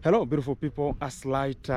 Hello, beautiful people. A slight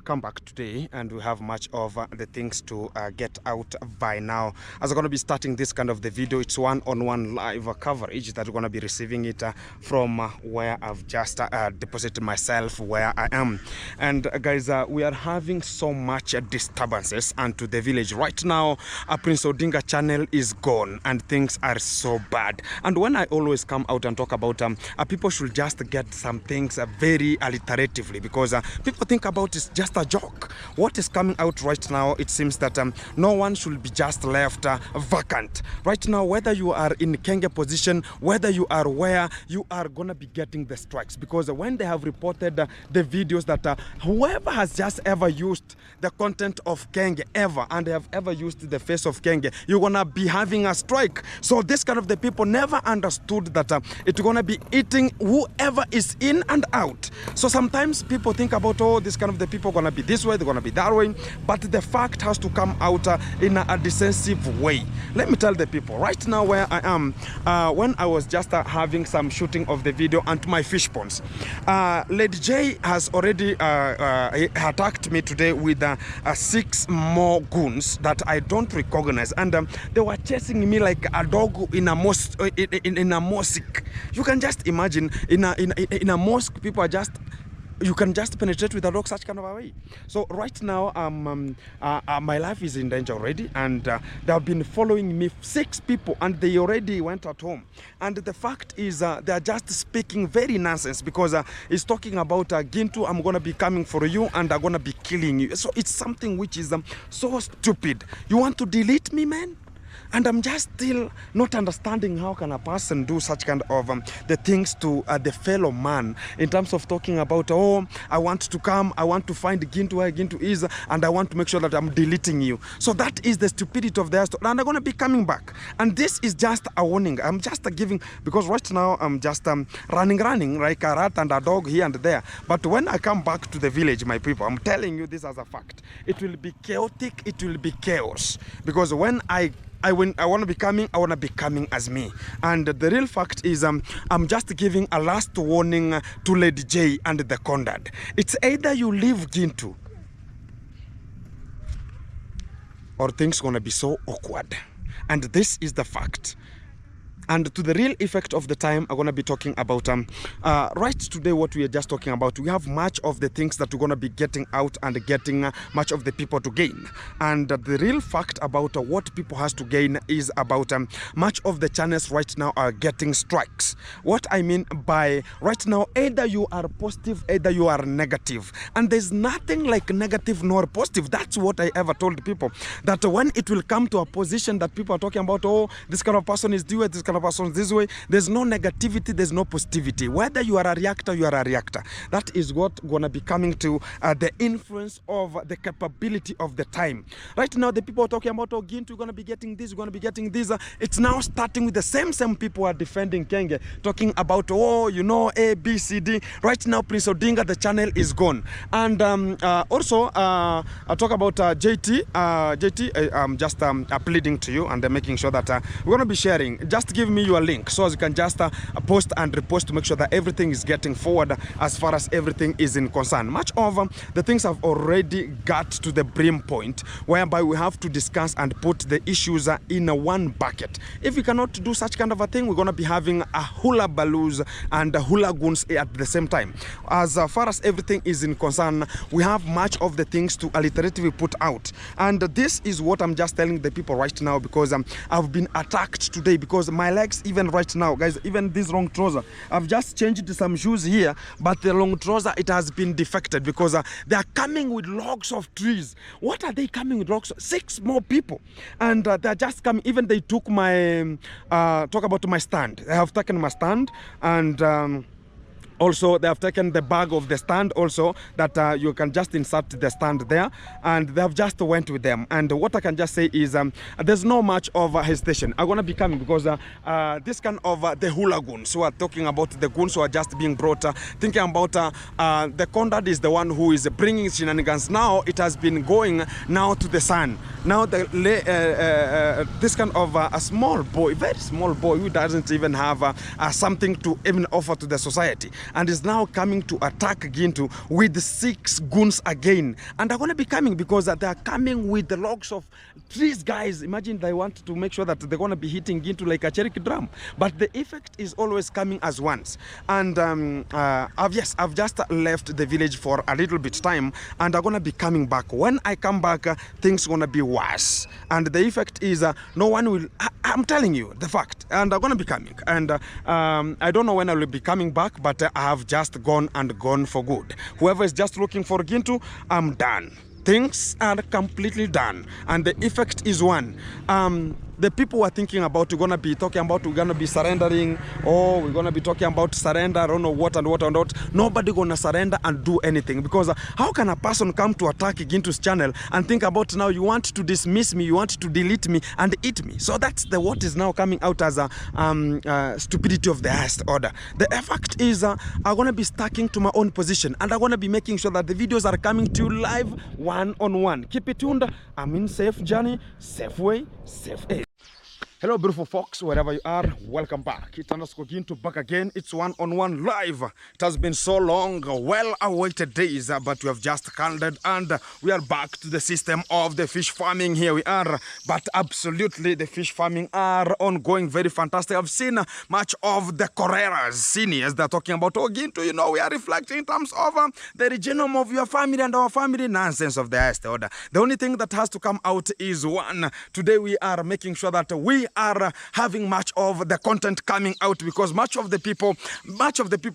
comeback today, and we have much of the things to get out by now. As I'm going to be starting this kind of the video, it's one-on-one live coverage that we're going to be receiving it from where I've just deposited myself, where I am. And guys, we are having so much disturbances and to the village right now. Prince Odinga channel is gone, and things are so bad. And when I always come out and talk about people should just get some things very alliteratively, because people think about it's just a joke. What is coming out right now, it seems that no one should be just left vacant. Right now, whether you are in Kenge position, whether you are where, you are going to be getting the strikes, because when they have reported the videos that whoever has just ever used the content of Kenge ever, and they have ever used the face of Kenge, you're going to be having a strike. So this kind of the people never understood that it's going to be eating whoever is in and out. So sometimes people think about, oh, this kind of the people are going to be this way, they're going to be that way, but the fact has to come out in a defensive way. Let me tell the people right now where I am. When I was just having some shooting of the video and my fish ponds, Lady J has already attacked me today with 6 more goons that I don't recognize, and they were chasing me like a dog in a mosque. In a mosque, you can just imagine in a mosque, people are just, you can just penetrate with a dog such kind of a way. So right now, my life is in danger already, and they have been following me, 6 people, and they already went at home. And the fact is, they are just speaking very nonsense, because it's talking about Gintu, I'm gonna be coming for you, and I'm gonna be killing you. So it's something which is so stupid. You want to delete me, man? And I'm just still not understanding how can a person do such kind of the things to the fellow man, in terms of talking about, oh, I want to come, I want to find Gintu where Gintu is, and I want to make sure that I'm deleting you. So that is the stupidity of theirs, and I'm going to be coming back. And this is just a warning. I'm just giving, because right now I'm just running like a rat and a dog here and there. But when I come back to the village, my people, I'm telling you this as a fact, it will be chaotic, it will be chaos. Because when I want to be coming, I want to be coming as me. And the real fact is, I'm just giving a last warning to Lady J and the Condad. It's either you leave Gintu, or things going to be so awkward. And this is the fact. And to the real effect of the time, I'm going to be talking about, right today, what we are just talking about, we have much of the things that we're going to be getting out and getting much of the people to gain. And the real fact about what people has to gain is about much of the channels right now are getting strikes. What I mean by right now, either you are positive, either you are negative. And there's nothing like negative nor positive. That's what I ever told people. That when it will come to a position that people are talking about, oh, this kind of person is due, this kind of person this way, there's no negativity, there's no positivity. Whether you are a reactor, you are a reactor. That is what gonna be coming to the influence of the capability of the time. Right now, the people are talking about, oh, Gintu, you're gonna be getting this, you're gonna be getting this. It's now starting with the same people who are defending Kenge, talking about, oh, you know, A, B, C, D. Right now, Prince Odinga, the channel is gone. And also, I talk about JT. I'm just pleading to you and making sure that we're gonna be sharing. Just give me your link so as you can just post and repost to make sure that everything is getting forward as far as everything is in concern. Much of the things have already got to the brim point whereby we have to discuss and put the issues in one bucket. If we cannot do such kind of a thing, we're going to be having a hula balloons and hula goons at the same time. As far as everything is in concern, we have much of the things to alliteratively put out. And this is what I'm just telling the people right now, because I've been attacked today, because my legs, even right now, guys, even this long trouser, I've just changed some shoes here, but the long trouser, it has been defected, because they are coming with logs of trees. What are they coming with logs? 6 more people, and they're just coming. Even they took my talk about my stand. They have taken my stand, and also, they have taken the bag of the stand also, that you can just insert the stand there, and they have just went with them. And what I can just say is there's no much of hesitation. I'm going to be coming, because this kind of the hula goons who are talking about the goons who are just being brought, thinking about the Condad is the one who is bringing shenanigans. Now it has been going now to the sun. Now this kind of a small boy, very small boy, who doesn't even have something to even offer to the society. and is now coming to attack Gintu with 6 goons again. And they're going to be coming because they are coming with the logs of trees, guys. Imagine they want to make sure that they're going to be hitting Gintu like a Cherokee drum. But the effect is always coming as once. And I've just left the village for a little bit time, and I'm going to be coming back. When I come back, things are going to be worse. And the effect is no one will, I'm telling you the fact, and I'm going to be coming. And I don't know when I will be coming back, but I have just gone for good. Whoever is just looking for Gintu, I'm done. Things are completely done, and the effect is one. The people were thinking about we're gonna be talking about we're gonna be surrendering, or we're gonna be talking about surrender, I don't know what and what and what. Nobody gonna surrender and do anything, because how can a person come to attack Gintu's channel and think about now you want to dismiss me, you want to delete me and eat me? So that's the what is now coming out as a stupidity of the highest order. The effect is I'm gonna be sticking to my own position, and I'm gonna be making sure that the videos are coming to you live, one-on-one. Keep it tuned. I'm in safe journey, safe way, safe aid. Hello beautiful folks, wherever you are, welcome back. It's Gintu back again. It's one-on-one live. It has been so long, well-awaited days, but we have just Condad, and we are back to the system of the fish farming. Here we are, but absolutely the fish farming are ongoing, very fantastic. I've seen much of the Correras, seniors, they're talking about, oh Gintu, you know, we are reflecting in terms of the genome of your family and our family. Nonsense of the highest order. The only thing that has to come out is one. Today we are making sure that we are having much of the content coming out, because much of the people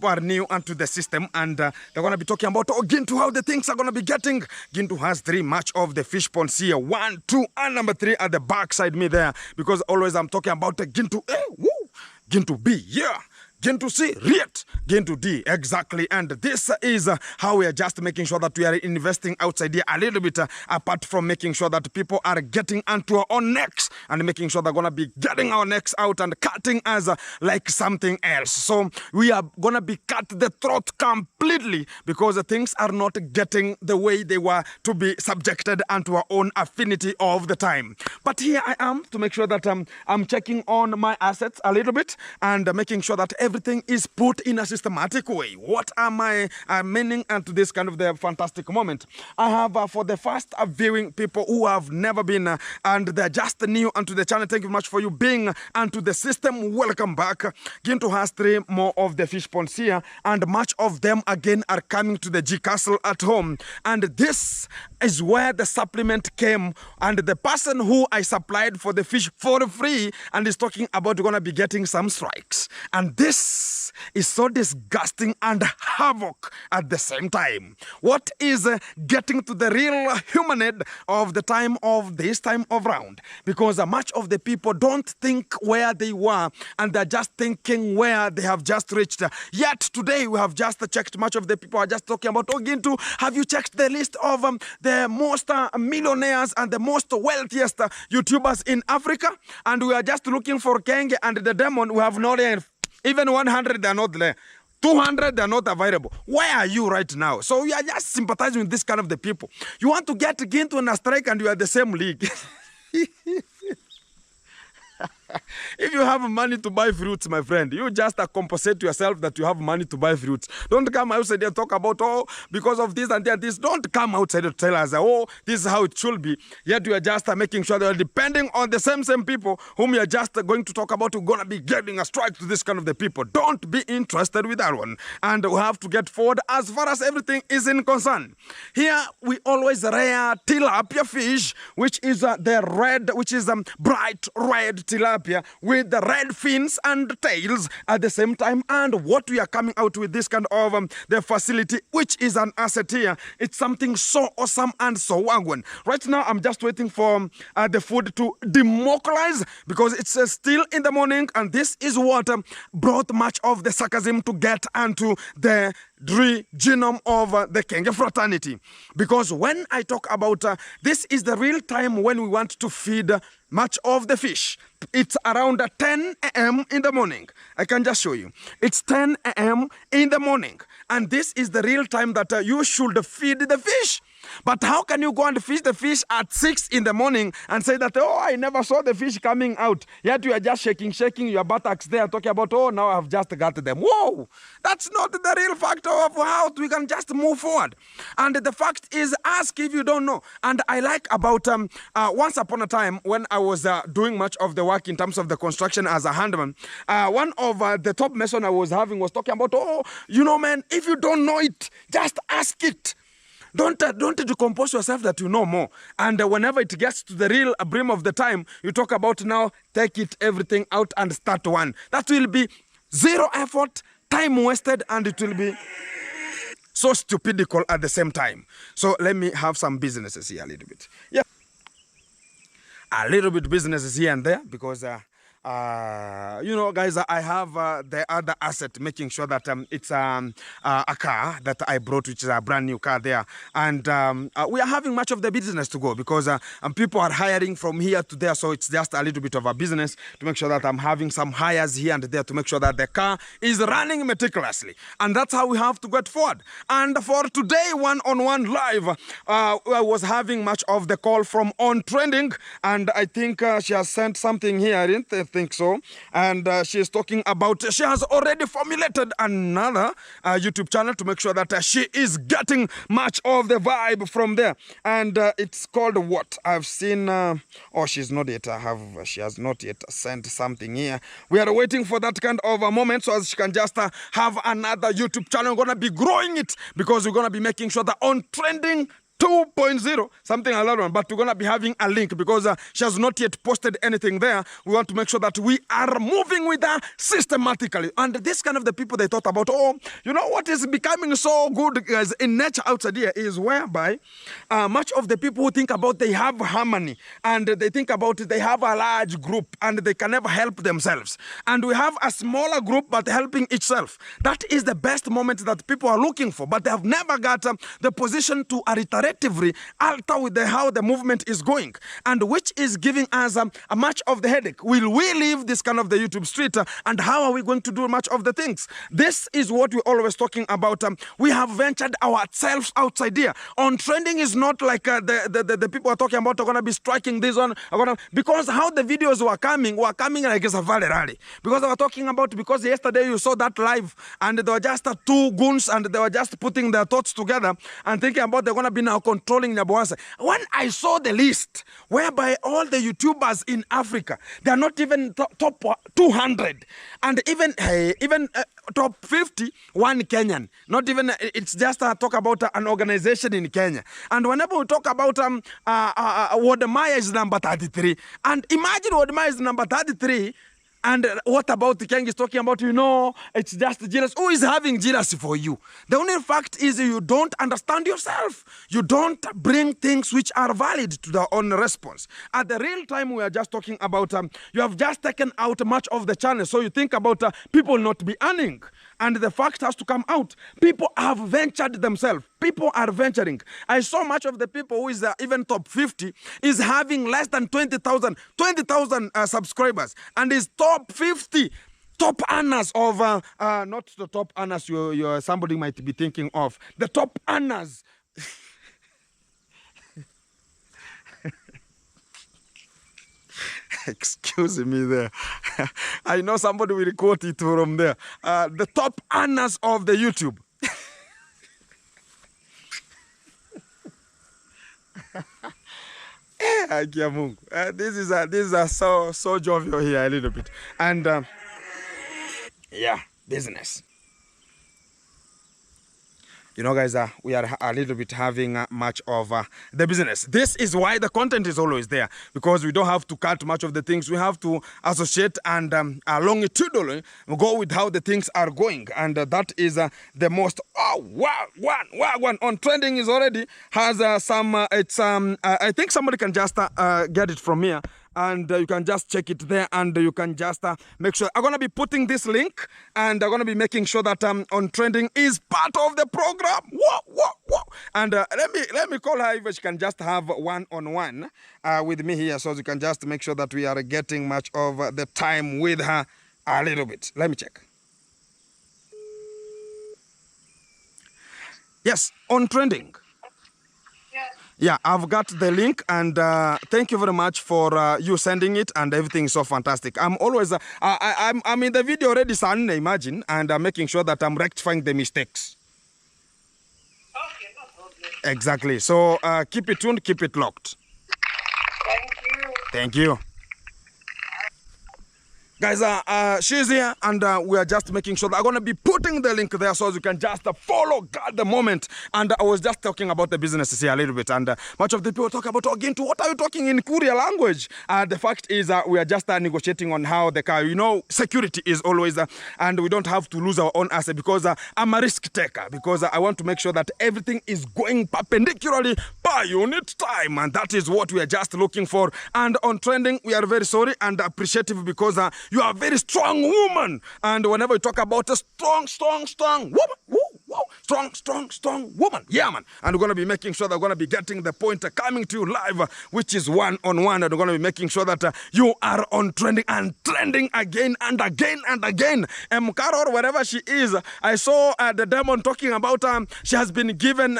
are new onto the system, and they're going to be talking about, oh Gintu, how the things are going to be getting. Gintu has 3 much of the fish ponds here, 1, 2 and number 3 at the back side me there, because always I'm talking about the Gintu A, woo, Gintu B, yeah, Gintu C, Riet, Gintu D, exactly. And this is how we are just making sure that we are investing outside here a little bit, apart from making sure that people are getting onto our own necks and making sure they're going to be getting our necks out and cutting us like something else. So we are going to be cut the throat completely, because things are not getting the way they were to be subjected unto our own affinity of the time. But here I am to make sure that I'm checking on my assets a little bit and making sure that everything is put in a systematic way. What am I meaning into this kind of the fantastic moment? I have for the first viewing people who have never been and they're just new onto the channel. Thank you very much for you being onto the system. Welcome back. Gintu has 3 more of the fish ponds here, and much of them again are coming to the G Castle at home. And this is where the supplement came, and the person who I supplied for the fish for free and is talking about going to be getting some strikes. And this is so disgusting and havoc at the same time. What is getting to the real human head of the time of this time of round? Because much of the people don't think where they were, and they're just thinking where they have just reached. Yet today we have just checked, much of the people are just talking about, oh Gintu, have you checked the list of the most millionaires and the most wealthiest YouTubers in Africa? And we are just looking for Kenge and the Demon. We have not even 100, they're not there. 200, they're not available. Where are you right now? So we are just sympathizing with this kind of the people. You want to get Gintu in a strike and you are the same league. If you have money to buy fruits, my friend, you just compensate yourself that you have money to buy fruits. Don't come outside and talk about, oh, because of this and that. This. Don't come outside and tell us, oh, this is how it should be. Yet you are just making sure that you're depending on the same people whom you are just going to talk about. You're going to be getting a strike to this kind of the people. Don't be interested with that one. And we have to get forward as far as everything is in concern. Here, we always rear tilapia fish, which is the red, which is bright red tilapia with the red fins and tails at the same time. And what we are coming out with this kind of the facility, which is an asset here, it's something so awesome and so wagon. Right now I'm just waiting for the food to democratize, because it's still in the morning, and this is what brought much of the sarcasm to get onto the genome of the Kenge fraternity. Because when I talk about this is the real time when we want to feed much of the fish. It's around 10 a.m. in the morning. I can just show you. It's 10 a.m. in the morning. And this is the real time that you should feed the fish. But how can you go and fish the fish at 6 in the morning and say that, oh, I never saw the fish coming out. Yet you are just shaking your buttocks there, talking about, oh, now I've just got them. Whoa, that's not the real factor of how we can just move forward. And the fact is, ask if you don't know. And I like about once upon a time when I was doing much of the work in terms of the construction as a handyman, one of the top mason I was having was talking about, oh, you know, man, if you don't know it, just ask it. Don't decompose yourself that you know more. And whenever it gets to the real brim of the time, you talk about now, take it, everything out and start one. That will be zero effort, time wasted, and it will be so stupidical at the same time. So let me have some businesses here a little bit. Yeah, a little bit businesses here and there because you know, guys, I have the other asset, making sure that it's a car that I brought, which is a brand new car there. And we are having much of the business to go because people are hiring from here to there. So it's just a little bit of a business to make sure that I'm having some hires here and there to make sure that the car is running meticulously. And that's how we have to get forward. And for today, one-on-one live, I was having much of the call from On Trending. And I think she has sent something here. I didn't think so. And she is talking about, she has already formulated another YouTube channel to make sure that she is getting much of the vibe from there. And it's called what? I've seen, oh, she's not yet, she has not yet sent something here. We are waiting for that kind of a moment so as she can just have another YouTube channel. We're going to be growing it because we're going to be making sure that On Trending 2.0, something like that one, but we're going to be having a link because she has not yet posted anything there. We want to make sure that we are moving with her systematically. And this kind of the people they thought about, oh, you know what is becoming so good, guys, in nature outside here is whereby much of the people who think about they have harmony and they think about they have a large group and they can never help themselves. And we have a smaller group but helping itself. That is the best moment that people are looking for, but they have never got the position to reiterate alter with how the movement is going, and which is giving us a much of the headache. Will we leave this kind of the YouTube street and how are we going to do much of the things? This is what we're always talking about. We have ventured ourselves outside here. On Trending is not like the people are talking about are going to be striking this on, because how the videos were coming like it's a valley rally. Because they were talking about, because yesterday you saw that live and there were just two goons and they were just putting their thoughts together and thinking about they're going to be now controlling Nyabohanse. When I saw the list whereby all the YouTubers in Africa, they are not even top 200 and even top 50, one Kenyan. Not even, it's just talk about an organization in Kenya. And whenever we talk about Wodemaya is number 33. And imagine Wodemaya is number 33. And what about the king is talking about, you know, it's just jealous. Who is having jealousy for you? The only fact is you don't understand yourself. You don't bring things which are valid to their own response. At the real time, we are just talking about, you have just taken out much of the channel. So you think about people not be earning. And the fact has to come out. People have ventured themselves. People are venturing. I saw much of the people who is even top 50 is having less than 20,000 subscribers. And is top 50 top earners of, not the top earners somebody might be thinking of. The top earners. Excuse me there. I know somebody will quote it from there. The top earners of the YouTube. This is so jovial here a little bit. And yeah, business. You know, guys, we are a little bit having much of the business. This is why the content is always there, because we don't have to cut much of the things. We have to associate and longitudinally go with how the things are going. And that is the most, one. On Trending is already has some, I think somebody can just get it from here. And you can just check it there, and you can just make sure. I'm going to be putting this link, and I'm going to be making sure that On Trending is part of the program. Whoa. And let me call her if she can just have one-on-one with me here, so you can just make sure that we are getting much of the time with her a little bit. Let me check. Yes, On Trending. Yes. Yeah, I've got the link, and thank you very much for you sending it, and everything is so fantastic. I'm always, I'm in the video already, son, imagine, and I'm making sure that I'm rectifying the mistakes. Okay, no problem. Exactly. So keep it tuned, keep it locked. Thank you. Thank you. Guys, she's here, and we are just making sure that I'm going to be putting the link there so you can just follow at the moment. And I was just talking about the businesses here a little bit, and much of the people talk about, again, what are you talking in Korea language? The fact is we are just negotiating on how the car, security is always, and we don't have to lose our own asset, because I'm a risk taker, because I want to make sure that everything is going perpendicularly per unit time, and that is what we are just looking for. And on trending, we are very sorry and appreciative, because you are a very strong woman. And whenever you talk about a strong woman, strong woman. Yeah, man. And we're going to be making sure that we're going to be getting the point coming to you live, which is one-on-one. And we're going to be making sure that you are on trending and trending again and again and again. Carol, wherever she is, I saw the demon talking about she has been given,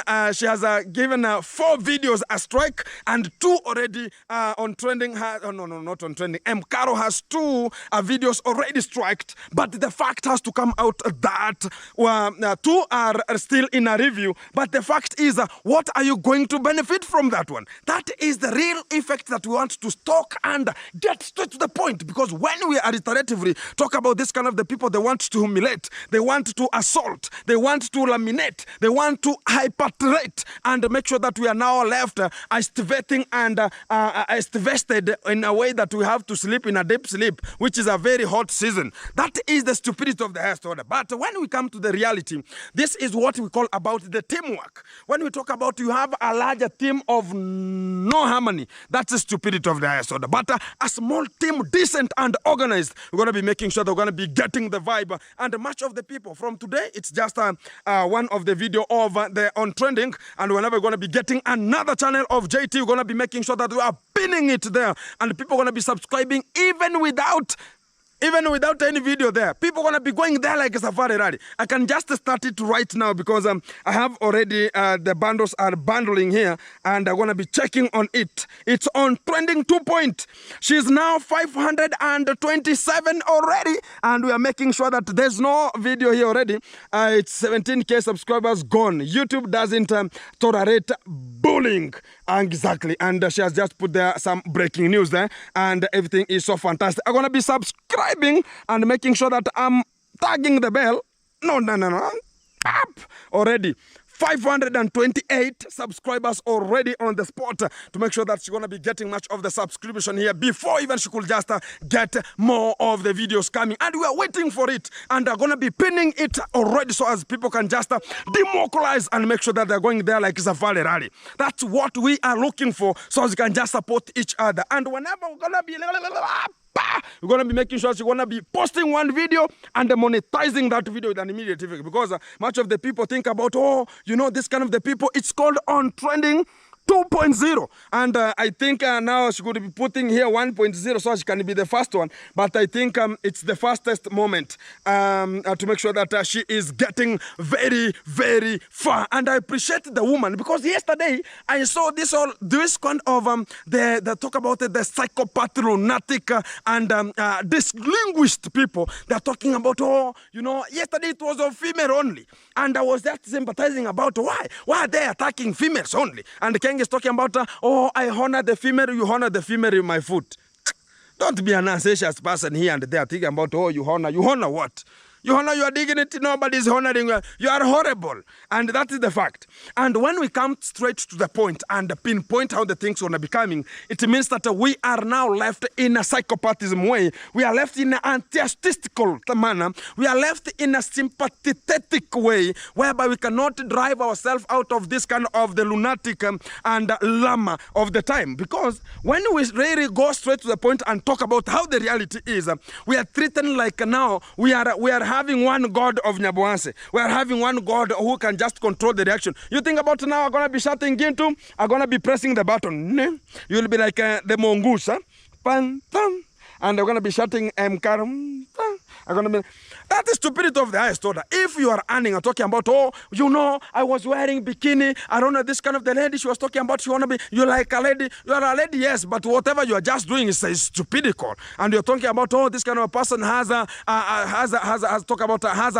given 4 videos a strike, and 2 already on trending. No, not on trending. Carol has 2 videos already striked, but the fact has to come out that 2 are still in a review. But the fact is, what are you going to benefit from that one? That is the real effect that we want to stock and get straight to the point. Because when we are iteratively talk about this kind of the people, they want to humiliate, they want to assault, they want to laminate, they want to hyperterate, and make sure that we are now left estivating and estivated in a way that we have to sleep in a deep sleep, which is a very hot season. That is the stupidity of the highest order. But when we come to the reality, this is what we call about the teamwork. When we talk about you have a larger team of no harmony, that's the stupidity of the highest order. But a small team, decent and organized, we're going to be making sure that we're going to be getting the vibe. And much of the people from today, it's just one of the video of the on trending. And whenever we're going to be getting another channel of JT, we're going to be making sure that we are pinning it there. And people are going to be subscribing even without any video there. People are going to be going there like a safari rally. I can just start it right now, because I have already, the bundles are bundling here, and I'm going to be checking on it. It's on trending 2 point. She's now 527 already, and we are making sure that there's no video here already. It's 17K subscribers gone. YouTube doesn't tolerate bullying. Exactly. And she has just put there some breaking news there, and everything is so fantastic. I'm going to be subscribing and making sure that I'm tagging the bell. No. Up already. 528 subscribers already on the spot, to make sure that she's going to be getting much of the subscription here before even she could just get more of the videos coming. And we are waiting for it, and are going to be pinning it already, so as people can just democratize and make sure that they're going there like safari rally. That's what we are looking for, so as we can just support each other. And whenever we're going to be we're going to be making sure she's going to be posting one video and monetizing that video with an immediate effect, because much of the people think about, this kind of the people, it's called on trending 2.0, and I think now she could be putting here 1.0 so she can be the first one, but I think it's the fastest moment to make sure that she is getting very, very far. And I appreciate the woman, because yesterday I saw this kind of the talk about the psychopath, lunatic, and dislinguished people. They're talking about, yesterday it was of female only, and I was just sympathizing about why are they attacking females only. And King is talking about, I honor the female, you honor the female in my foot. Don't be an anxious person here and there thinking about, you honor what? You honor your dignity, nobody's honoring you. You are horrible. And that is the fact. And when we come straight to the point and pinpoint how the things are going to be coming, it means that we are now left in a psychopathism way. We are left in an anti-statistical manner. We are left in a sympathetic way, whereby we cannot drive ourselves out of this kind of the lunatic and lama of the time. Because when we really go straight to the point and talk about how the reality is, we are treated like now we are having one God of Nyabuanse. We are having one God who can just control the reaction. You think about now, I'm going to be shouting into, I'm going to be pressing the button. You'll be like the mongoose. Pan, pan. And I'm going to be shouting, I'm going to be... That is stupidity of the highest order. If you are earning and talking about, oh, you know, I was wearing bikini, I don't know, this kind of the lady she was talking about, she want to be, you like a lady, you are a lady, yes, but whatever you are just doing is stupidity. And you're talking about, oh, this kind of a person has a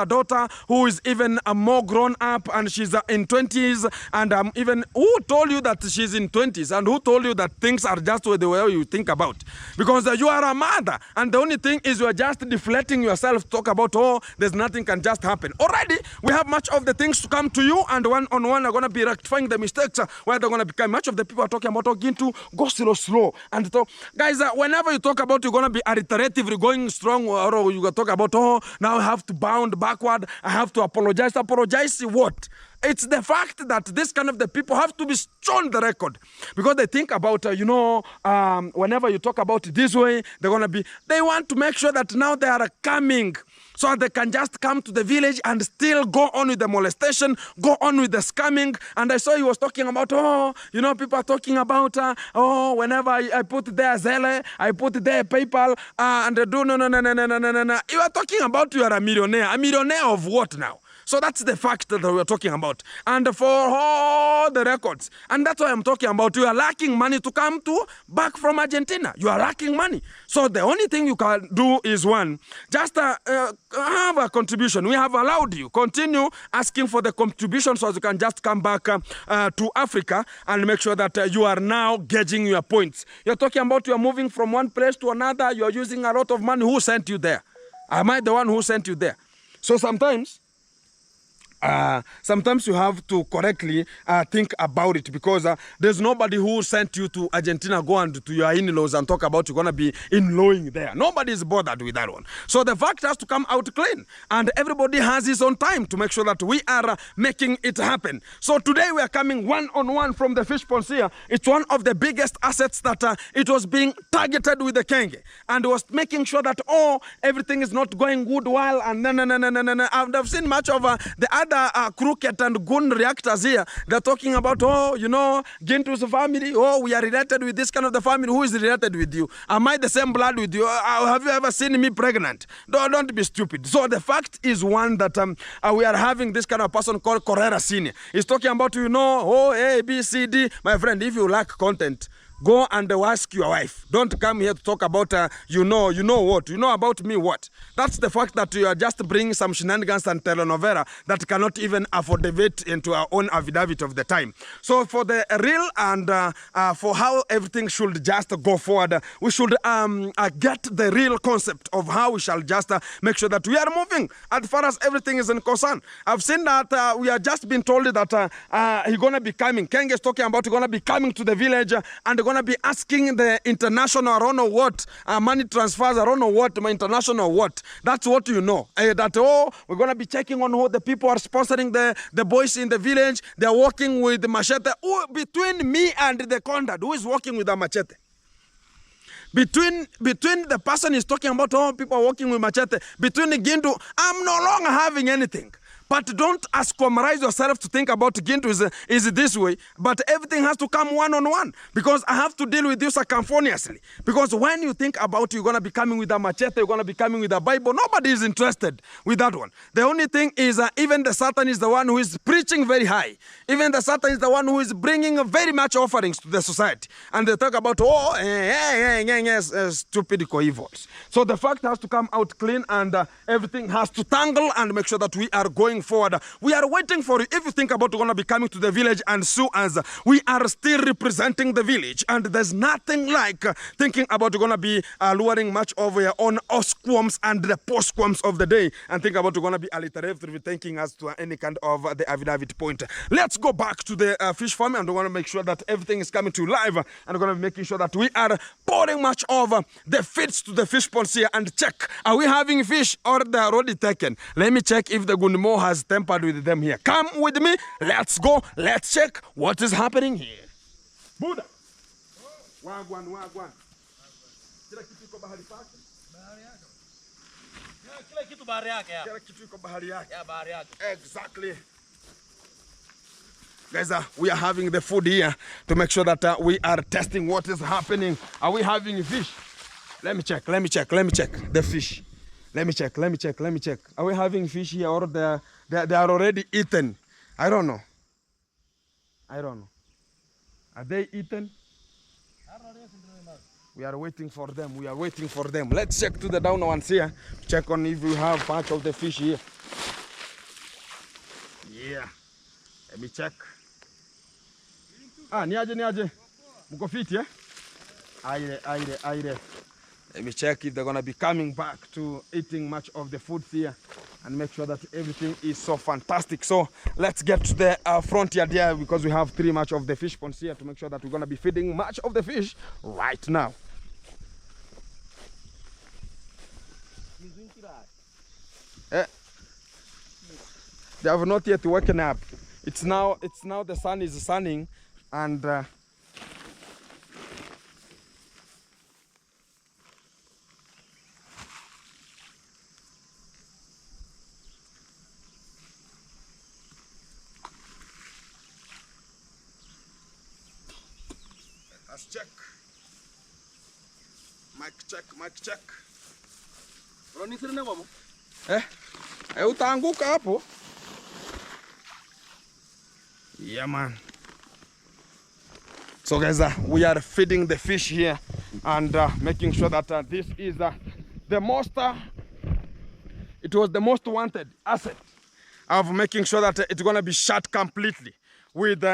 daughter who is even more grown up and she's in 20s, and even who told you that she's in 20s, and who told you that things are just the way you think about? Because you are a mother, and the only thing is you are just deflating yourself to talk about, oh, there's nothing can just happen. Already, we have much of the things to come to you, and one on one are going to be rectifying the mistakes where they're going to become. Much of the people are talking about going to go slow. And guys, whenever you talk about you're going to be iteratively going strong, or you talk about, oh, now I have to bound backward, I have to apologize. Apologize what? It's the fact that this kind of the people have to be shown the record, because they think about, whenever you talk about it this way, they want to make sure that now they are coming, so they can just come to the village and still go on with the molestation, go on with the scamming. And I saw he was talking about, people are talking about, whenever I put there Zelle, I put there PayPal, and they do, no. You are talking about you are a millionaire. A millionaire of what now? So that's the fact that we're talking about. And for all the records, and that's why I'm talking about, you are lacking money to come back from Argentina. You are lacking money. So the only thing you can do is one, just have a contribution. We have allowed you. Continue asking for the contribution so you can just come back to Africa and make sure that you are now gauging your points. You're talking about you are moving from one place to another. You are using a lot of money. Who sent you there? Am I the one who sent you there? So sometimes you have to correctly think about it, because there's nobody who sent you to Argentina, go and to your in-laws and talk about you're going to be in-lawing there. Nobody is bothered with that one. So the fact has to come out clean, and everybody has his own time to make sure that we are making it happen. So today we are coming one-on-one from the fish ponds here. It's one of the biggest assets that it was being targeted with the Kenge, and was making sure that, everything is not going good while, and no. I've seen much of the other crooked and gun reactors here. They're talking about, Gintu's family, we are related with this kind of the family. Who is related with you? Am I the same blood with you? Have you ever seen me pregnant? Don't be stupid. So the fact is one that we are having this kind of person called Correra Senior. He's talking about, A, B, C, D. My friend, if you lack content, go and ask your wife. Don't come here to talk about, you know what. You know about me what. That's the fact that you are just bringing some shenanigans and telenovela that cannot even affordivate into our own affidavit of the time. So for the real and for how everything should just go forward, we should get the real concept of how we shall just make sure that we are moving as far as everything is in concern. I've seen that we are just been told that he's going to be coming. Kenge is talking about he's going to be coming to the village and going to be asking the international, I don't know what, money transfers, I don't know what, my international what. That's what you know. That, we're going to be checking on who the people are sponsoring the boys in the village. They're working with the machete. Between me and the Condad, who is working with the machete? Between the person is talking about, people are working with machete, between the Gintu, I'm no longer having anything. But don't asquamarize yourself to think about Gintu is this way. But everything has to come one-on-one, because I have to deal with you circumphoniously. Because when you think about you're going to be coming with a machete, you're going to be coming with a Bible, nobody is interested with that one. The only thing is even the Satan is the one who is preaching very high. Even the Satan is the one who is bringing very much offerings to the society. And they talk about, stupid evils. So the fact has to come out clean, and everything has to tangle and make sure that we are going forward. We are waiting for you. If you think about going to be coming to the village and sue us, we are still representing the village, and there's nothing like thinking about going to be luring much of your own osquams and the postquams of the day, and think about going to be alliterative thinking as to any kind of the affidavit point. Let's go back to the fish farm, and we're going to make sure that everything is coming to live, and we're going to be making sure that we are pouring much of the feeds to the fish ponds here and check, are we having fish or they're already taken? Let me check if the Gunmo has tempered with them here. Come with me. Let's go. Let's check what is happening here. Buddha. Wagwan. Kila kitu iko bahari pake. Bahari yake. Kila kitu bahari yake. Kila kitu iko bahari yake. Yeah, bahari yake. Exactly. Guys, we are having the food here to make sure that we are testing what is happening. Are we having fish? Let me check the fish. Let me check. Are we having fish here or they are already eaten? I don't know. Are they eaten? We are waiting for them. Let's check to the down ones here. Check on if we have part of the fish here. Yeah. Let me check. Niaje. Muko fit, yeah? Aire. Let me check if they're gonna be coming back to eating much of the food here and make sure that everything is so fantastic. So let's get to the frontier there because we have 3 much of the fish ponds here to make sure that we're gonna be feeding much of the fish right now. They have not yet woken up. It's now the sun is sunning and let's check. Mic check. Utaanguka hapo. Yeah, man. So guys, we are feeding the fish here and making sure that this is the most it was the most wanted asset of making sure that it's gonna be shut completely with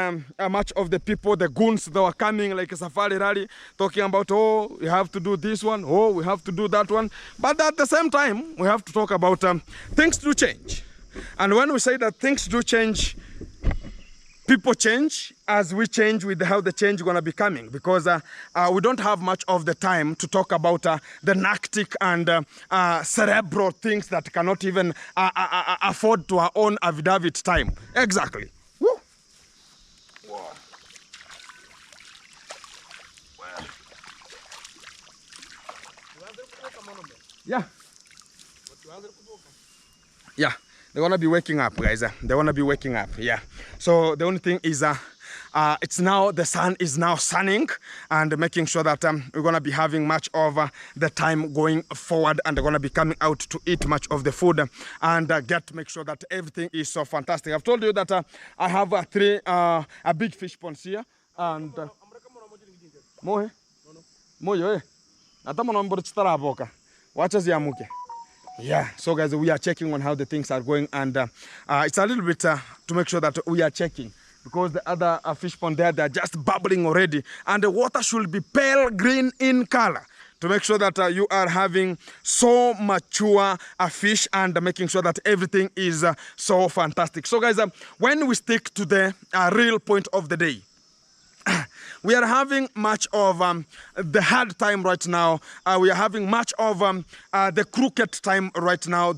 much of the people, the goons that were coming like a safari rally, talking about, oh, we have to do this one, oh, we have to do that one. But at the same time, we have to talk about things do change. And when we say that things do change, people change as we change with how the change is going to be coming, because we don't have much of the time to talk about the narcotic and cerebral things that cannot even afford to our own affidavit time. Exactly. Woo. Whoa. Yeah. Yeah. They're gonna be waking up, guys. They wanna be waking up, yeah. So the only thing is, it's now the sun is now sunning and making sure that we're gonna be having much of the time going forward, and they're gonna be coming out to eat much of the food and make sure that everything is so fantastic. I've told you that I have a big fish ponds here, and yeah, so guys, we are checking on how the things are going, and it's a little bit to make sure that we are checking, because the other fish pond there, they're just bubbling already, and the water should be pale green in color to make sure that you are having so mature fish and making sure that everything is so fantastic. So guys, when we stick to the real point of the day, we are having much of the hard time right now. We are having much of the crooked time right now.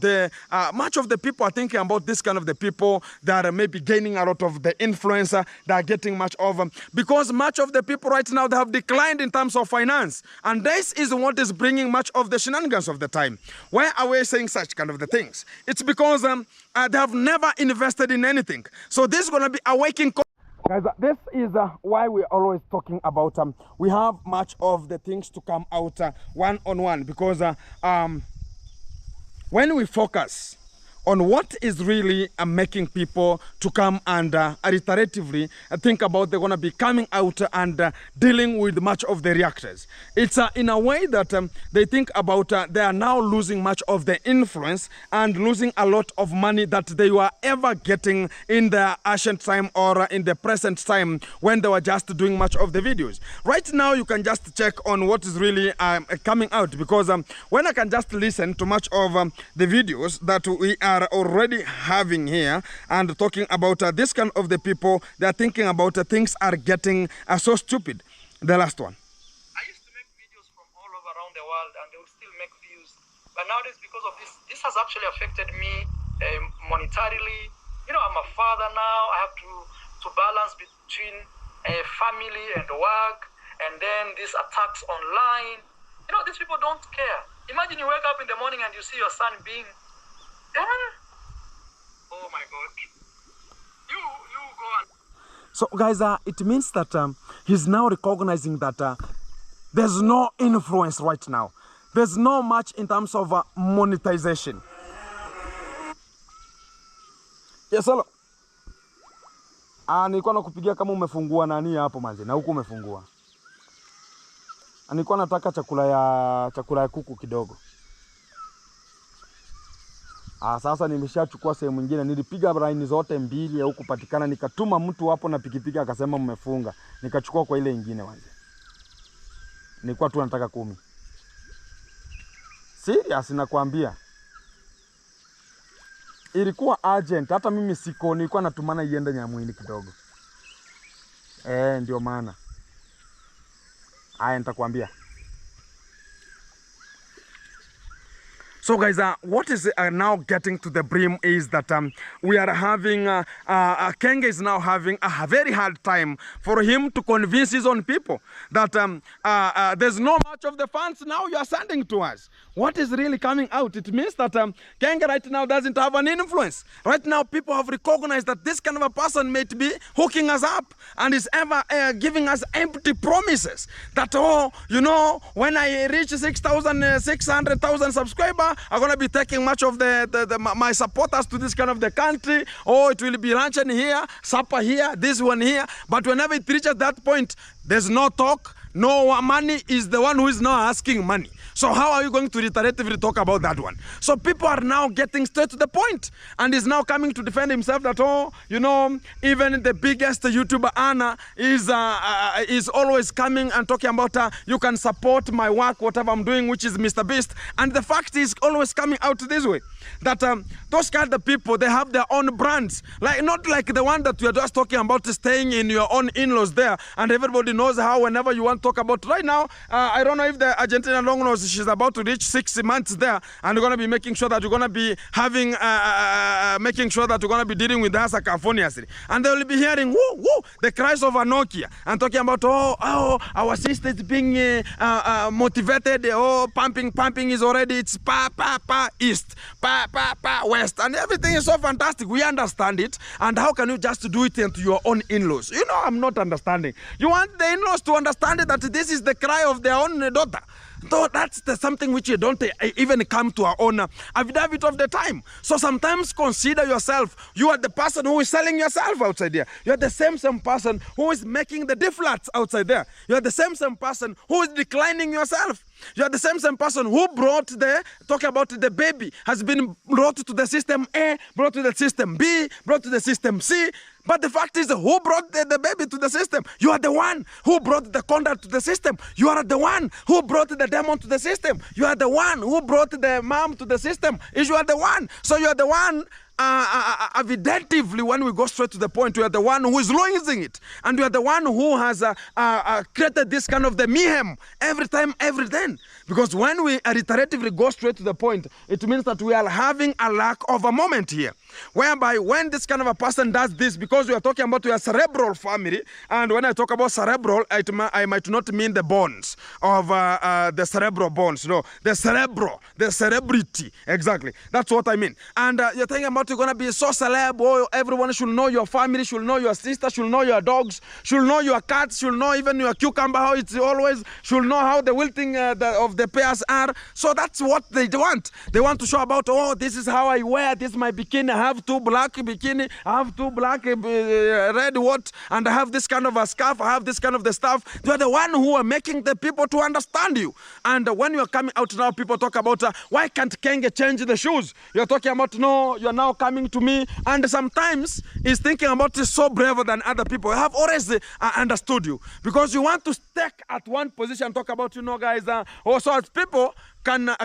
Much of the people are thinking about this kind of the people that are maybe gaining a lot of the influence. They are getting much of because much of the people right now, they have declined in terms of finance. And this is what is bringing much of the shenanigans of the time. Why are we saying such kind of the things? It's because they have never invested in anything. So this is going to be a waking call. Guys, this is why we're always talking about we have much of the things to come out one-on-one, because when we focus on what is really making people to come and iteratively think about they're going to be coming out and dealing with much of the reactors. It's in a way that they think about they are now losing much of the influence and losing a lot of money that they were ever getting in the ancient time or in the present time when they were just doing much of the videos. Right now, you can just check on what is really coming out, because when I can just listen to much of the videos that we are already having here and talking about this kind of the people, they're thinking about things are getting so stupid. The last one. I used to make videos from all over around the world, and they would still make views. But nowadays, because of this has actually affected me monetarily. You know, I'm a father now. I have to balance between family and work, and then these attacks online. You know, these people don't care. Imagine you wake up in the morning and you see your son being... Oh my God. You go on. So guys, it means that he's now recognizing that there's no influence right now. there's no much in terms of monetization. Yes, hello. Nilikuwa nakupigia kama umefungua nani hapo manzi, na huku umefungua. Nilikuwa nataka chakula ya kuku kidogo. Sasa nimeshachukua sehemu nyingine. Nilipiga line zote mbili ya huku patikana, nikatuma mtu hapo na pikipiki akasema mmefunga. Nikachukua kwa ile nyingine manzi. Nilikuwa tu nataka 10. Serious nakwambia. Ilikuwa urgent, hata mimi siko, nilikuwa natumana iende Nyamwini kidogo. Ndio maana. Haya nitakwambia. So guys, what is now getting to the brim is that we are having, Kenge is now having a very hard time for him to convince his own people that there's no much of the funds now you are sending to us. What is really coming out? It means that Kenge right now doesn't have an influence. Right now people have recognized that this kind of a person may be hooking us up and is ever giving us empty promises. That, oh, you know, when I reach 600,000 subscribers, I'm going to be taking much of my supporters to this kind of the country. Oh, it will be luncheon here, supper here, this one here. But whenever it reaches that point, there's no talk. No money is the one who is now asking money. So how are you going to reiteratively talk about that one? So people are now getting straight to the point, and is now coming to defend himself that, oh, you know, even the biggest YouTuber Anna is always coming and talking about you can support my work, whatever I'm doing, which is Mr. Beast. And the fact is always coming out this way, that those kind of people, they have their own brands, like not like the one that we are just talking about, staying in your own in-laws there, and everybody knows how whenever you want to talk about. Right now, I don't know if the Argentina long nose, she's about to reach 6 months there, and we're going to be making sure that you're going to be having, making sure that you're going to be dealing with us California. And they will be hearing, woo, woo, the cries of a Nokia, and talking about, oh, our sister is being motivated, oh, pumping is already, it's pa, east, pa, west, and everything is so fantastic. We understand it, and how can you just do it into your own in-laws? You know, I'm not understanding. You want the in-laws to understand that this is the cry of their own daughter. Though that's something which you don't even come to our own affidavit of the time. So sometimes consider yourself. You are the person who is selling yourself outside there. You are the same person who is making the deflats outside there. You are the same person who is declining yourself. You are the same person who brought talk about the baby has been brought to the system A, brought to the system B, brought to the system C. But the fact is, who brought the baby to the system? You are the one who brought the Condad to the system. You are the one who brought the demon to the system. You are the one who brought the mom to the system. You are the one. So you are the one. Evidently, when we go straight to the point, you are the one who is losing it, and you are the one who has created this kind of the mayhem every time, every then. Because when we reiteratively go straight to the point, it means that we are having a lack of a moment here, whereby when this kind of a person does this, because we are talking about your cerebral family, and when I talk about cerebral, I might not mean the bones of the cerebral bones, no, the cerebrity, exactly. That's what I mean. And you're talking about you're going to be so celeb, oh, everyone should know your family, should know your sister, should know your dogs, should know your cats, should know even your cucumber, how it's always, should know how the wilting of the pairs are. So that's what they want. They want to show about, oh, this is how I wear, this is my bikini, I have 2 black bikini, I have 2 black red what, and I have this kind of a scarf, I have this kind of the stuff. You are the one who are making the people to understand you. And when you are coming out now, people talk about, why can't Kenge change the shoes? You're talking about, no, you're now coming to me, and sometimes is thinking about it so braver than other people. I have always understood you, because you want to stick at one position and talk about, you know, guys, also as people can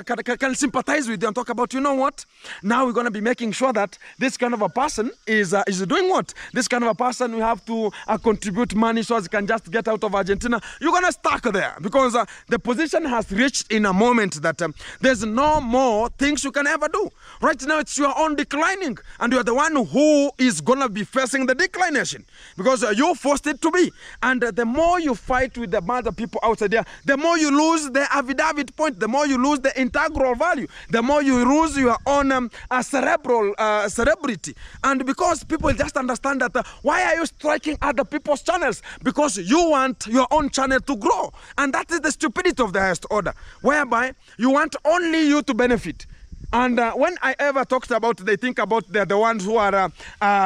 sympathize with you and talk about, you know what, now we're going to be making sure that this kind of a person is doing what? This kind of a person, we have to contribute money so as he can just get out of Argentina. You're going to stuck there, because the position has reached in a moment that there's no more things you can ever do. Right now, it's your own declining, and you're the one who is going to be facing the declination, because you forced it to be. And the more you fight with the other people outside there, the more you lose the affidavit point, the more you lose the integral value, the more you lose your own cerebral cerebrity. And because people just understand that, why are you striking other people's channels? Because you want your own channel to grow. And that is the stupidity of the highest order, whereby you want only you to benefit. And when I ever talked about, they think about the ones who are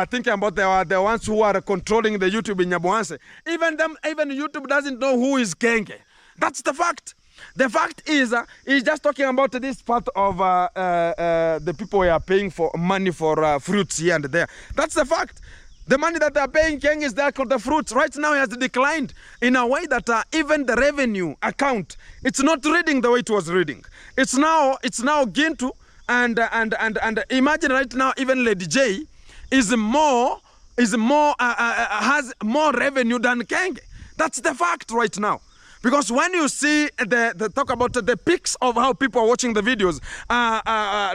thinking about the ones who are controlling the YouTube in Nyabohanse. Even YouTube doesn't know who is Kenge. That's the fact. The fact is, he's just talking about this part of the people who are paying for money for fruits here and there. That's the fact. The money that they are paying Kenge is there for the fruits. Right now, it has declined in a way that even the revenue account, it's not reading the way it was reading. It's now Gintu. And imagine right now, even Lady J has more revenue than Kenge. That's the fact right now. Because when you see the talk about the pics of how people are watching the videos,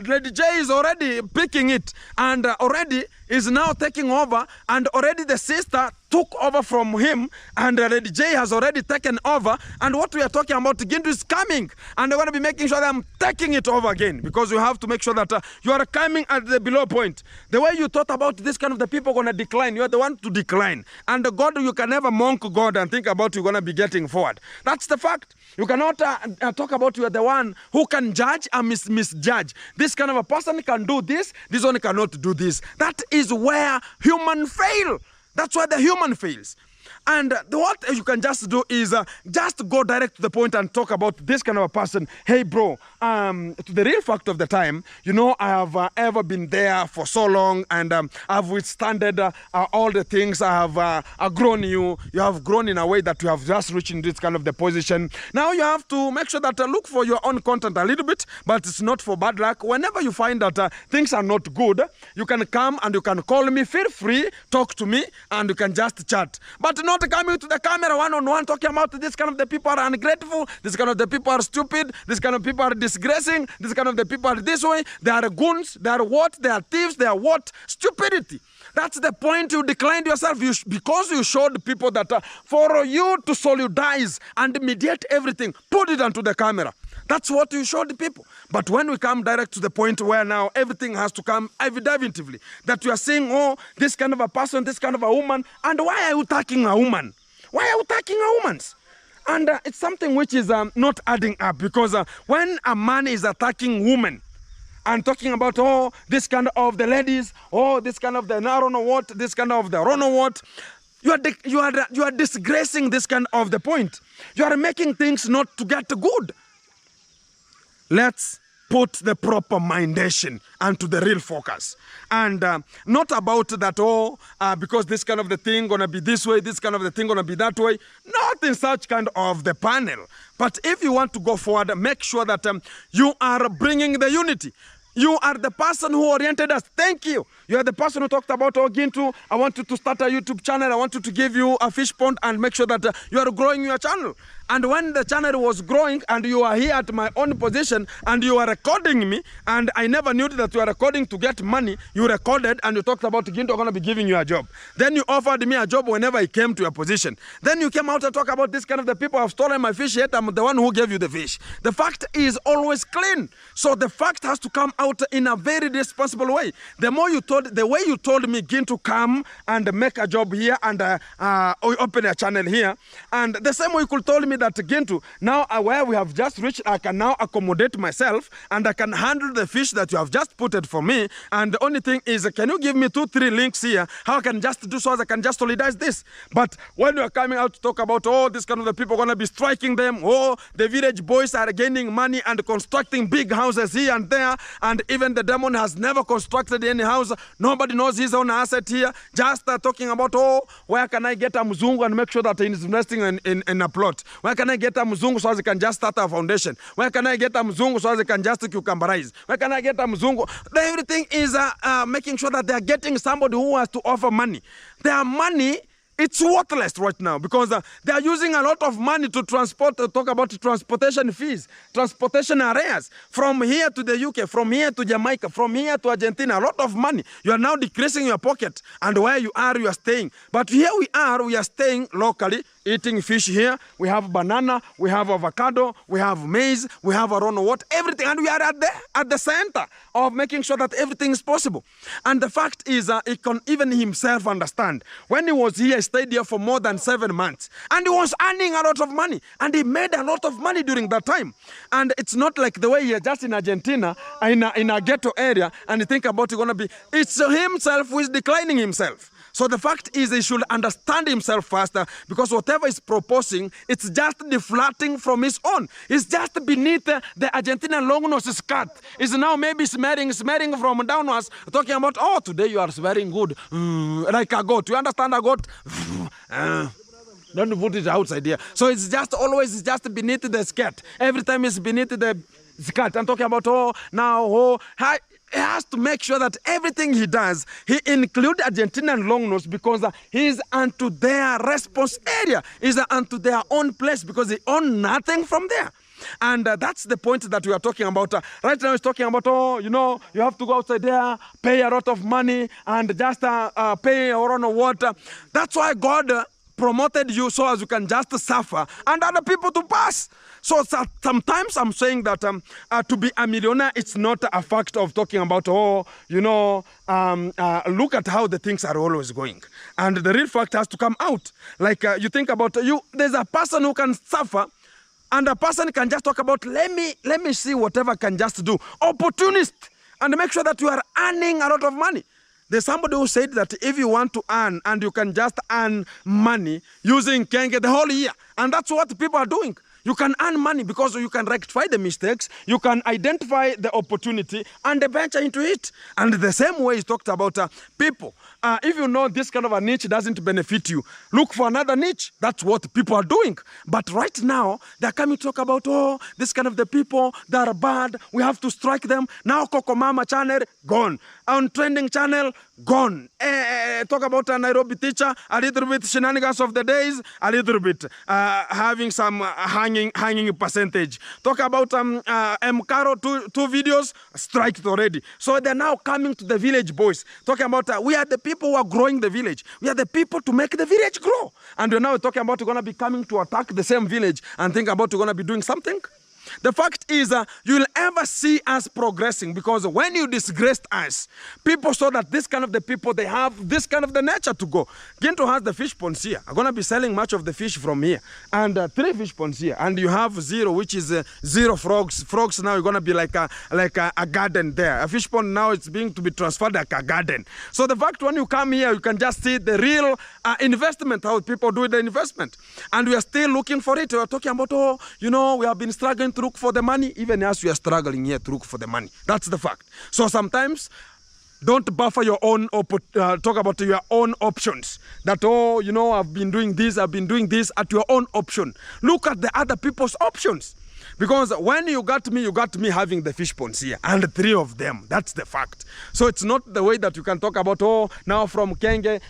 Lady J is already picking it, and already is now taking over, and already the sister took over from him, and Lady J has already taken over. And what we are talking about, Gintu is coming, and they're going to be making sure that I'm taking it over again, because you have to make sure that you are coming at the below point. The way you thought about this kind of the people going to decline, you are the one to decline. And God, you can never monk God and think about you're going to be getting forward. That's the fact. You cannot talk about you are the one who can judge and misjudge. This kind of a person can do this one cannot do this. That is where human fail. That's where the human fails. And what you can just do is just go direct to the point and talk about this kind of a person. Hey, bro, to the real fact of the time, you know, I have ever been there for so long, and I've withstanded all the things. I have grown you. You have grown in a way that you have just reached in this kind of the position. Now you have to make sure that look for your own content a little bit, but it's not for bad luck. Whenever you find that things are not good, you can come and you can call me. Feel free, talk to me, and you can just chat. But not coming to the camera one-on-one talking about this kind of the people are ungrateful, this kind of the people are stupid, this kind of people are disgracing, this kind of the people are this way, they are goons, they are what, they are thieves, they are what? Stupidity. That's the point. You declined yourself because you showed people that for you to solidize and mediate everything, put it onto the camera. That's what you showed people. But when we come direct to the point where now everything has to come evidently, that you are saying, oh, this kind of a person, this kind of a woman, and why are you attacking a woman? Why are you attacking a woman? And it's something which is not adding up, because when a man is attacking women and talking about, oh, this kind of the ladies, oh, this kind of the I don't know what, this kind of the I don't know what, you are disgracing this kind of the point. You are making things not to get good. Let's put the proper mindation onto the real focus, and not about that, oh, because this kind of the thing gonna be this way, this kind of the thing gonna be that way. Not in such kind of the panel. But if you want to go forward, make sure that you are bringing the unity. You are the person who oriented us. Thank you. You are the person who talked about, oh, Gintu, I want you to start a YouTube channel. I want you to give you a fish pond and make sure that you are growing your channel. And when the channel was growing and you are here at my own position and you are recording me, and I never knew that you are recording to get money, you recorded and you talked about Gintu, I'm going to be giving you a job. Then you offered me a job whenever I came to your position. Then you came out and talk about this kind of the people have stolen my fish, yet I'm the one who gave you the fish. The fact is always clean. So the fact has to come out in a very responsible way. The way you told me, Gintu, come and make a job here and open a channel here, and the same way you could told me that, Gintu, now where we have just reached, I can now accommodate myself and I can handle the fish that you have just put it for me. And the only thing is, can you give me 2-3 links here? How I can just do so as I can just solidize this? But when you are coming out to talk about, oh, this kind of the people going to be striking them, oh, the village boys are gaining money and constructing big houses here and there, and even the demon has never constructed any house. Nobody knows his own asset here. Just talking about, oh, where can I get a mzungu and make sure that he is investing in a plot? Where can I get a mzungu so as I can just start a foundation? Where can I get a mzungu so as I can just cucumberize? Where can I get a mzungu? Everything is making sure that they are getting somebody who has to offer money. Their money, it's worthless right now, because they are using a lot of money to transport, talk about transportation fees, transportation areas, from here to the UK, from here to Jamaica, from here to Argentina, a lot of money. You are now decreasing your pocket, and where you are staying. But here we are staying locally. eating fish here, we have banana, we have avocado, we have maize, we have I don't know what, everything, and we are at the center of making sure that everything is possible. And the fact is, he can even himself understand. When he was here, he stayed here for more than 7 months, and he was earning a lot of money, and he made a lot of money during that time. And it's not like the way you're just in Argentina, in a ghetto area, and you think about it gonna be, it's himself who is declining himself. So the fact is he should understand himself faster, because whatever he's proposing, it's just deflating from his own. It's just beneath the Argentinian long-nose skirt. It's now maybe smearing from downwards, talking about, oh, today you are swearing good, like a goat. You understand a goat? Don't put it outside here. So it's just always just beneath the skirt. Every time it's beneath the skirt. I'm talking about, oh, now, oh, hi. He has to make sure that everything he does, he includes Argentinian long-nose, because he is unto their response area, is unto their own place, because they own nothing from there. And that's the point that we are talking about. Right now he's talking about, oh, you know, you have to go outside there, pay a lot of money, and just pay or on water. That's why God promoted you, so as you can just suffer and other people to pass. So sometimes I'm saying that to be a millionaire, it's not a fact of talking about, oh, you know, look at how the things are always going. And the real fact has to come out. Like you think about, there's a person who can suffer, and a person can just talk about, let me see whatever I can just do. Opportunist, and make sure that you are earning a lot of money. There's somebody who said that if you want to earn, and you can just earn money using Kenge the whole year. And that's what people are doing. You can earn money because you can rectify the mistakes, you can identify the opportunity and venture into it. And the same way he talked about people. If you know this kind of a niche doesn't benefit you, look for another niche. That's what people are doing. But right now, they're coming to talk about, oh, this kind of the people, they are bad, we have to strike them. Now Coco Mama channel, gone. On trending channel, gone. Talk about a Nairobi teacher, a little bit shenanigans of the days, a little bit having some hanging percentage. Talk about Mcaro, two videos, striked already. So they're now coming to the village boys, talking about we are the people who are growing the village. We are the people to make the village grow. And we're now talking about we're going to be coming to attack the same village and think about we're going to be doing something. The fact is, you'll ever see us progressing, because when you disgraced us, people saw that this kind of the people, they have this kind of the nature to go. Ginto has the fish ponds here. I'm going to be selling much of the fish from here. And 3 fish ponds here. And you have 0, which is 0 frogs. Frogs now are going to be like a garden there. A fish pond now it's being to be transferred like a garden. So the fact when you come here, you can just see the real investment, how people do the investment. And we are still looking for it. We are talking about, oh, you know, we have been struggling to look for the money, even as we are struggling here to look for the money. That's the fact. So sometimes don't buffer your own, talk about your own options. That, oh, you know, I've been doing this at your own option. Look at the other people's options. Because when you got me having the fish ponds here, and 3 of them. That's the fact. So it's not the way that you can talk about, oh, now from Kenge,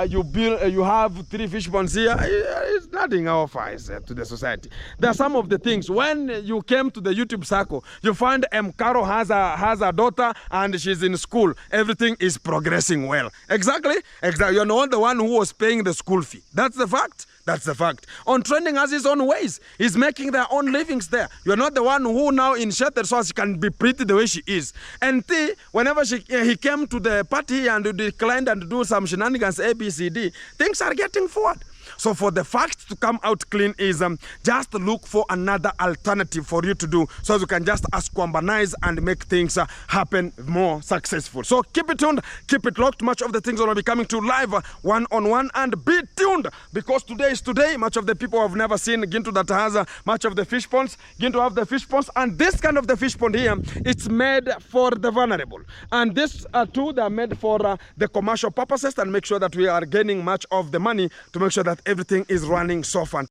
you have 3 fish ponds here. It's nothing offers to the society. There are some of the things. When you came to the YouTube circle, you find Mcaro has a daughter and she's in school. Everything is progressing well. Exactly. You're not the one who was paying the school fee. That's the fact. That's the fact. On trending has his own ways. He's making their own livings there. You're not the one who now initiated so she can be pretty the way she is. And whenever he came to the party and declined and do some shenanigans, ABCD, things are getting forward. So for the fact to come out clean is just look for another alternative for you to do, so you can just combine and make things happen more successful. So keep it tuned, keep it locked. Much of the things will be coming to live one-on-one, and be tuned, because today is today. Much of the people have never seen Ginto that has much of the fish ponds. Ginto have the fish ponds, and this kind of the fish pond here, it's made for the vulnerable. And this too, they are made for the commercial purposes, and make sure that we are gaining much of the money to make sure that everything is running so fun.